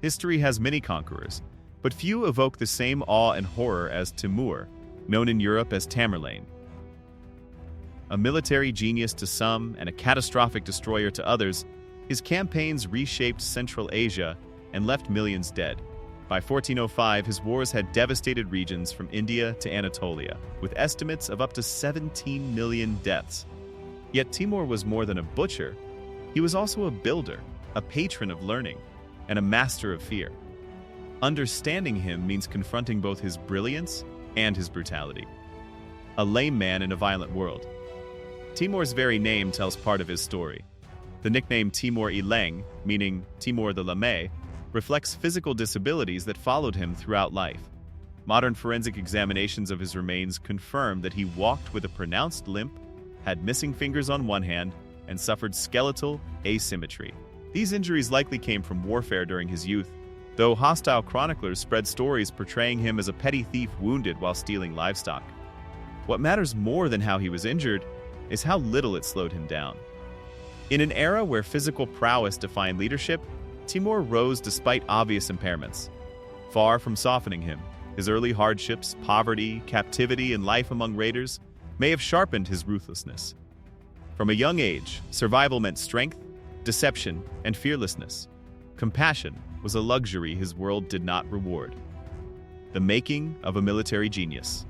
History has many conquerors, but few evoke the same awe and horror as Timur, known in Europe as Tamerlane. A military genius to some and a catastrophic destroyer to others, his campaigns reshaped Central Asia and left millions dead. By 1405, his wars had devastated regions from India to Anatolia, with estimates of up to 17 million deaths. Yet Timur was more than a butcher. He was also a builder, a patron of learning, and a master of fear. Understanding him means confronting both his brilliance and his brutality. A lame man in a violent world. Timur's very name tells part of his story. The nickname Timur Ileng, meaning Timur the Lame, reflects physical disabilities that followed him throughout life. Modern forensic examinations of his remains confirm that he walked with a pronounced limp, had missing fingers on one hand, and suffered skeletal asymmetry. These injuries likely came from warfare during his youth, though hostile chroniclers spread stories portraying him as a petty thief wounded while stealing livestock. What matters more than how he was injured is how little it slowed him down. In an era where physical prowess defined leadership, Timur rose despite obvious impairments. Far from softening him, his early hardships, poverty, captivity, and life among raiders may have sharpened his ruthlessness. From a young age, survival meant strength, deception, and fearlessness. Compassion was a luxury his world did not reward. The making of a military genius.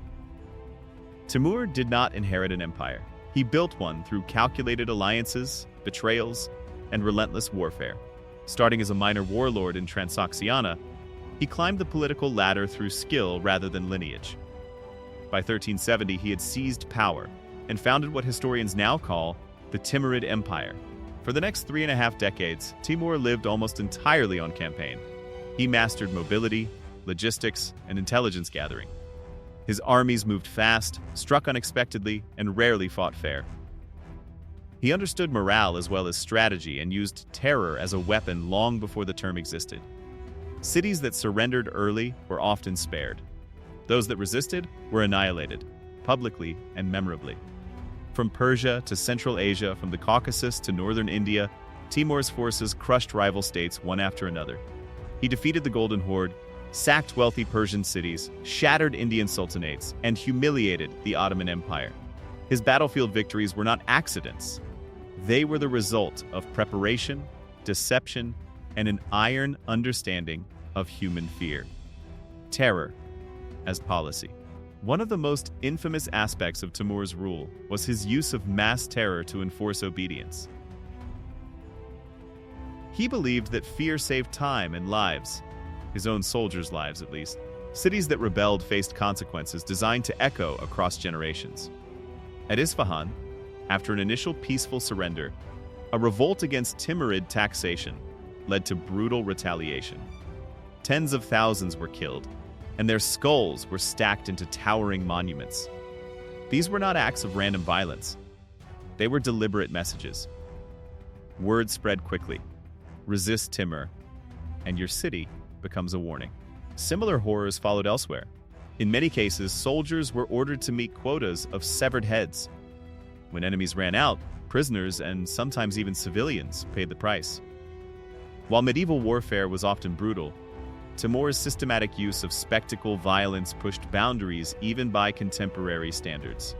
Timur did not inherit an empire. He built one through calculated alliances, betrayals, and relentless warfare. Starting as a minor warlord in Transoxiana, he climbed the political ladder through skill rather than lineage. By 1370, he had seized power and founded what historians now call the Timurid Empire. For the next 3.5 decades, Timur lived almost entirely on campaign. He mastered mobility, logistics, and intelligence gathering. His armies moved fast, struck unexpectedly, and rarely fought fair. He understood morale as well as strategy and used terror as a weapon long before the term existed. Cities that surrendered early were often spared. Those that resisted were annihilated, publicly and memorably. From Persia to Central Asia, from the Caucasus to northern India, Timur's forces crushed rival states one after another. He defeated the Golden Horde, sacked wealthy Persian cities, shattered Indian sultanates, and humiliated the Ottoman Empire. His battlefield victories were not accidents. They were the result of preparation, deception, and an iron understanding of human fear. Terror as policy. One of the most infamous aspects of Timur's rule was his use of mass terror to enforce obedience. He believed that fear saved time and lives, his own soldiers' lives at least. Cities that rebelled faced consequences designed to echo across generations. At Isfahan, after an initial peaceful surrender, a revolt against Timurid taxation led to brutal retaliation. Tens of thousands were killed, and their skulls were stacked into towering monuments. These were not acts of random violence. They were deliberate messages. Word spread quickly. Resist Timur, and your city becomes a warning. Similar horrors followed elsewhere. In many cases, soldiers were ordered to meet quotas of severed heads. When enemies ran out, prisoners and sometimes even civilians paid the price. While medieval warfare was often brutal, Timur's systematic use of spectacle violence pushed boundaries even by contemporary standards.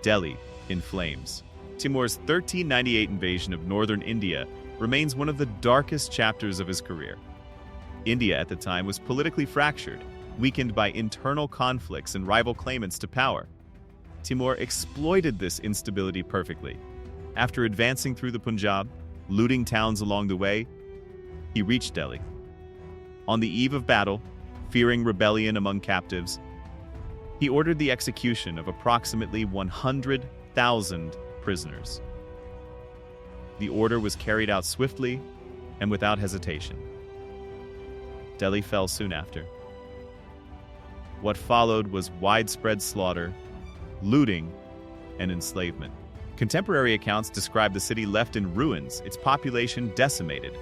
Delhi in flames. Timur's 1398 invasion of northern India remains one of the darkest chapters of his career. India at the time was politically fractured, weakened by internal conflicts and rival claimants to power. Timur exploited this instability perfectly. After advancing through the Punjab, looting towns along the way, he reached Delhi. On the eve of battle, fearing rebellion among captives, he ordered the execution of approximately 100,000 prisoners. The order was carried out swiftly and without hesitation. Delhi fell soon after. What followed was widespread slaughter, looting, and enslavement. Contemporary accounts describe the city left in ruins, its population decimated.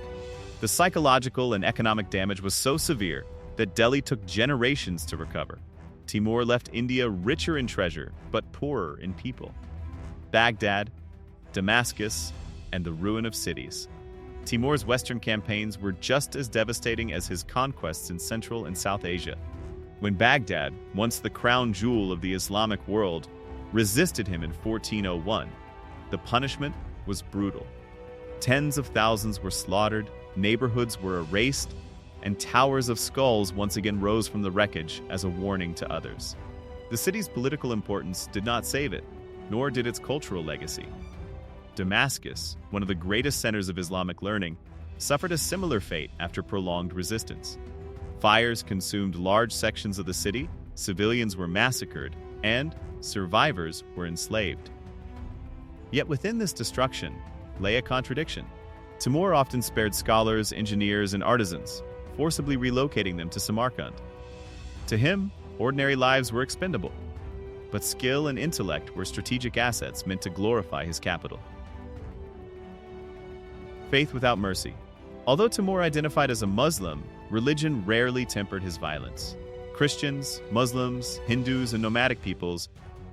The psychological and economic damage was so severe that Delhi took generations to recover. Timur left India richer in treasure, but poorer in people. Baghdad, Damascus, and the ruin of cities. Timur's western campaigns were just as devastating as his conquests in Central and South Asia. When Baghdad, once the crown jewel of the Islamic world, resisted him in 1401, the punishment was brutal. Tens of thousands were slaughtered, neighborhoods were erased, and towers of skulls once again rose from the wreckage as a warning to others. The city's political importance did not save it, nor did its cultural legacy. Damascus, one of the greatest centers of Islamic learning, suffered a similar fate after prolonged resistance. Fires consumed large sections of the city, civilians were massacred, and survivors were enslaved. Yet within this destruction lay a contradiction. Timur often spared scholars, engineers, and artisans, forcibly relocating them to Samarkand. To him, ordinary lives were expendable, but skill and intellect were strategic assets meant to glorify his capital. Faith without mercy. Although Timur identified as a Muslim, religion rarely tempered his violence. Christians, Muslims, Hindus, and nomadic peoples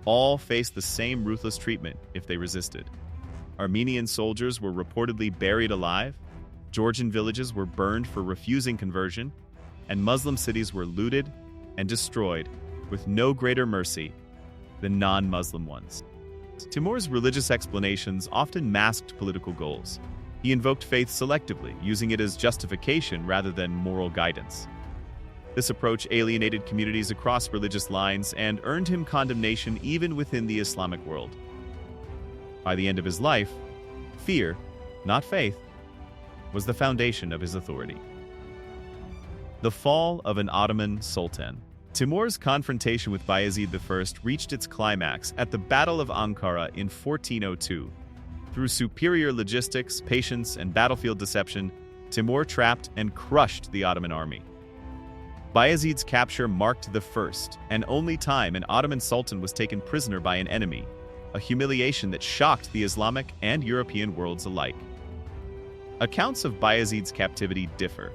all faced the same ruthless treatment if they resisted. Armenian soldiers were reportedly buried alive, Georgian villages were burned for refusing conversion, and Muslim cities were looted and destroyed with no greater mercy than non-Muslim ones. Timur's religious explanations often masked political goals. He invoked faith selectively, using it as justification rather than moral guidance. This approach alienated communities across religious lines and earned him condemnation even within the Islamic world. By the end of his life, fear, not faith, was the foundation of his authority. The fall of an Ottoman sultan. Timur's confrontation with Bayezid I reached its climax at the Battle of Ankara in 1402. Through superior logistics, patience, and battlefield deception, Timur trapped and crushed the Ottoman army. Bayezid's capture marked the first and only time an Ottoman sultan was taken prisoner by an enemy, a humiliation that shocked the Islamic and European worlds alike. Accounts of Bayezid's captivity differ.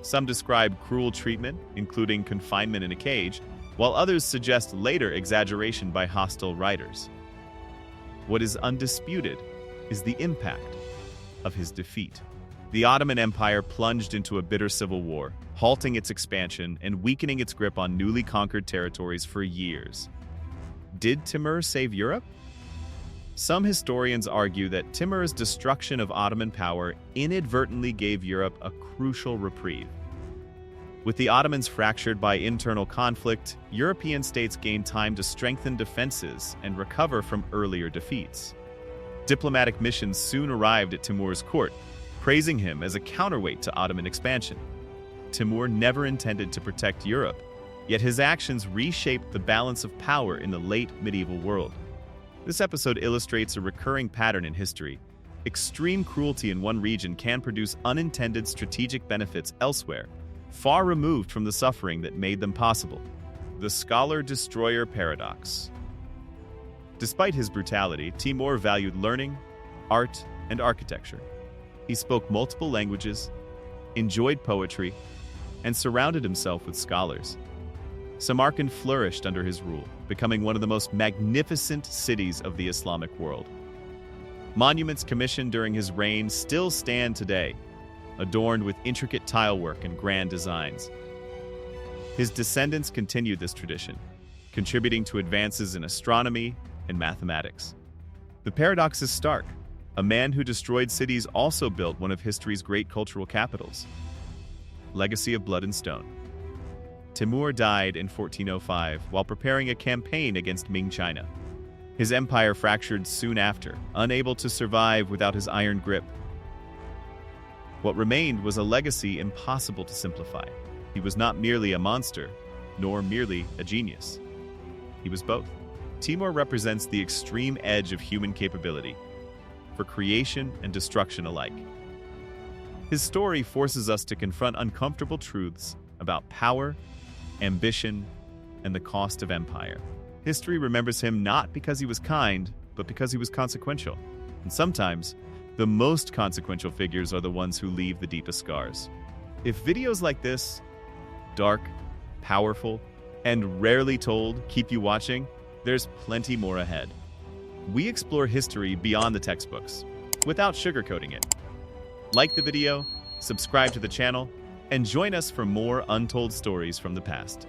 Some describe cruel treatment, including confinement in a cage, while others suggest later exaggeration by hostile writers. What is undisputed is the impact of his defeat. The Ottoman Empire plunged into a bitter civil war, halting its expansion and weakening its grip on newly conquered territories for years. Did Timur save Europe? Some historians argue that Timur's destruction of Ottoman power inadvertently gave Europe a crucial reprieve. With the Ottomans fractured by internal conflict, European states gained time to strengthen defenses and recover from earlier defeats. Diplomatic missions soon arrived at Timur's court, praising him as a counterweight to Ottoman expansion. Timur never intended to protect Europe, yet his actions reshaped the balance of power in the late medieval world. This episode illustrates a recurring pattern in history. Extreme cruelty in one region can produce unintended strategic benefits elsewhere, far removed from the suffering that made them possible. The scholar-destroyer paradox. Despite his brutality, Timur valued learning, art, and architecture. He spoke multiple languages, enjoyed poetry, and surrounded himself with scholars. Samarkand flourished under his rule, becoming one of the most magnificent cities of the Islamic world. Monuments commissioned during his reign still stand today, adorned with intricate tilework and grand designs. His descendants continued this tradition, contributing to advances in astronomy and mathematics. The paradox is stark. A man who destroyed cities also built one of history's great cultural capitals. Legacy of Blood and Stone. Timur died in 1405 while preparing a campaign against Ming China. His empire fractured soon after, unable to survive without his iron grip. What remained was a legacy impossible to simplify. He was not merely a monster, nor merely a genius. He was both. Timur represents the extreme edge of human capability, for creation and destruction alike. His story forces us to confront uncomfortable truths about power, ambition, and the cost of empire. History remembers him not because he was kind, but because he was consequential. And sometimes, the most consequential figures are the ones who leave the deepest scars. If videos like this, dark, powerful, and rarely told, keep you watching, there's plenty more ahead. We explore history beyond the textbooks, without sugarcoating it. Like the video, subscribe to the channel, and join us for more untold stories from the past.